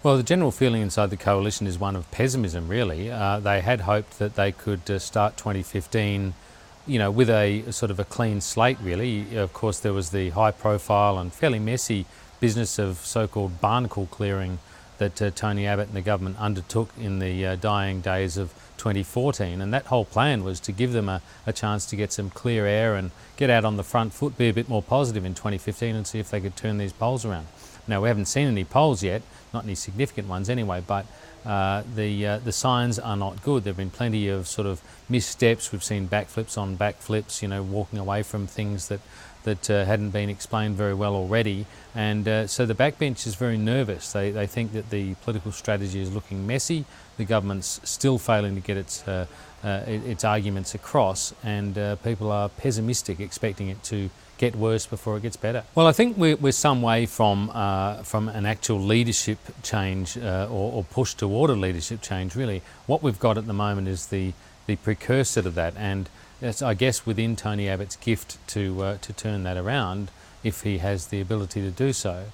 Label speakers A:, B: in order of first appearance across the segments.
A: Well, the general feeling inside the coalition is one of pessimism, really. They had hoped that they could start 2015, with a sort of a clean slate, really. Of course, there was the high-profile and fairly messy business of so-called barnacle clearing that Tony Abott and the government undertook in the dying days of 2014, and that whole plan was to give them a chance to get some clear air and get out on the front foot, be a bit more positive in 2015 and see if they could turn these polls around. Now, we haven't seen any polls yet, not any significant ones anyway, but the signs are not good. There have been plenty of sort of missteps. We've seen backflips on backflips, walking away from things that hadn't been explained very well already. And so the backbench is very nervous. They think that the political strategy is looking messy. The government's still failing to get its arguments across, and people are pessimistic, expecting it to get worse before it gets better. Well, I think we're some way from an actual leadership change or push toward a leadership change, really. What we've got at the moment is the precursor to that, and it's, I guess, within Tony Abbott's gift to turn that around if he has the ability to do so.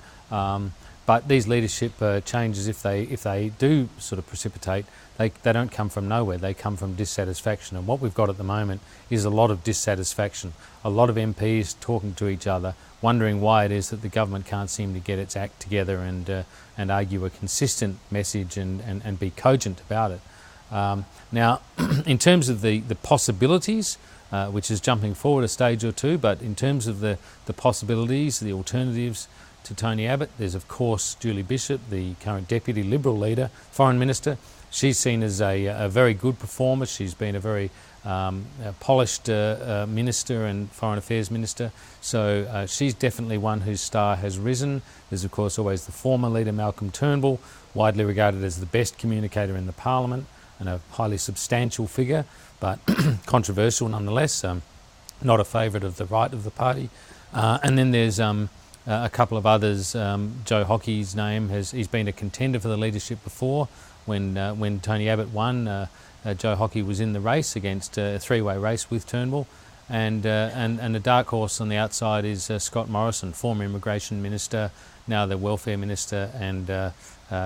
A: But these leadership changes, if they do sort of precipitate, they don't come from nowhere. They come from dissatisfaction. And what we've got at the moment is a lot of dissatisfaction. A lot of MPs talking to each other, wondering why it is that the government can't seem to get its act together and argue a consistent message and be cogent about it. Now, in terms of the possibilities, which is jumping forward a stage or two, but in terms of the possibilities, the alternatives to Tony Abbott, there's of course Julie Bishop, the current Deputy Liberal leader, Foreign Minister. She's seen as a very good performer. She's been a very polished minister and Foreign Affairs Minister, so she's definitely one whose star has risen. There's of course always the former leader, Malcolm Turnbull, widely regarded as the best communicator in the Parliament and a highly substantial figure, but controversial nonetheless, not a favourite of the right of the party. And then there's a couple of others. Joe Hockey's name he's been a contender for the leadership before. When Tony Abbott won, Joe Hockey was in the race against a three-way race with Turnbull, and a dark horse on the outside is Scott Morrison, former Immigration Minister, now the Welfare Minister, and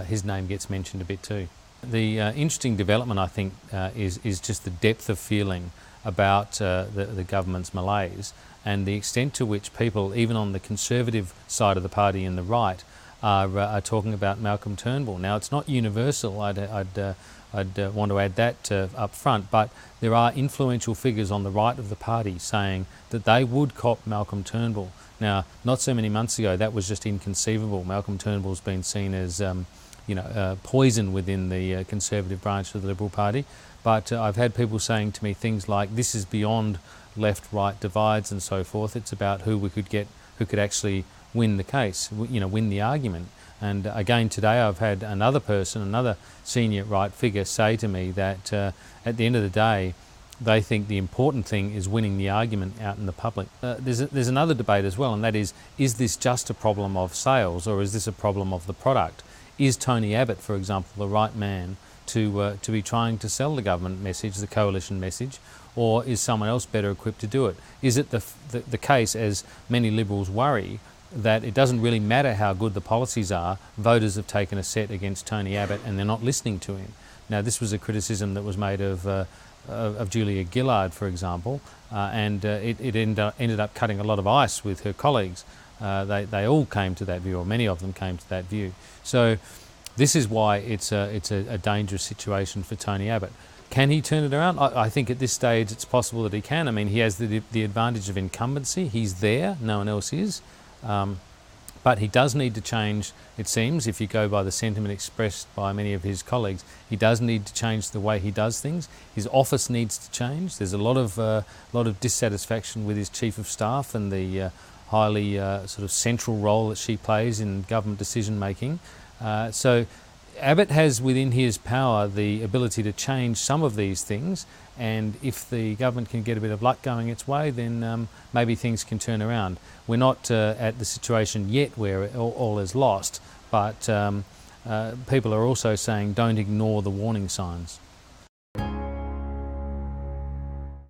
A: his name gets mentioned a bit too. The interesting development, I think, is just the depth of feeling about the government's malaise and the extent to which people, even on the Conservative side of the party and the right, are talking about Malcolm Turnbull. Now, it's not universal. I'd want to add that up front, but there are influential figures on the right of the party saying that they would cop Malcolm Turnbull. Now, not so many months ago, that was just inconceivable. Malcolm Turnbull's been seen as poison within the Conservative branch of the Liberal Party. But I've had people saying to me things like, this is beyond left-right divides and so forth. It's about who could actually win the case, win the argument. And again today I've had another senior right figure say to me that at the end of the day, they think the important thing is winning the argument out in the public. There's another debate as well, and that is this just a problem of sales, or is this a problem of the product? Is Tony Abbott, for example, the right man to be trying to sell the government message, the coalition message, or is someone else better equipped to do it? Is it the case, as many Liberals worry, that it doesn't really matter how good the policies are, voters have taken a set against Tony Abbott and they're not listening to him? Now, this was a criticism that was made of Julia Gillard, for example, and it ended up cutting a lot of ice with her colleagues. They all came to that view, or many of them came to that view. So this is why it's a dangerous situation for Tony Abbott. Can he turn it around? I think at this stage it's possible that he can. I mean, he has the advantage of incumbency. He's there, no one else is. But he does need to change, it seems, if you go by the sentiment expressed by many of his colleagues. He does need to change the way he does things. His office needs to change. There's a lot of dissatisfaction with his chief of staff and the highly sort of central role that she plays in government decision making. So Abbott has within his power the ability to change some of these things, and if the government can get a bit of luck going its way, then maybe things can turn around. We're not at the situation yet where all is lost, but people are also saying don't ignore the warning signs.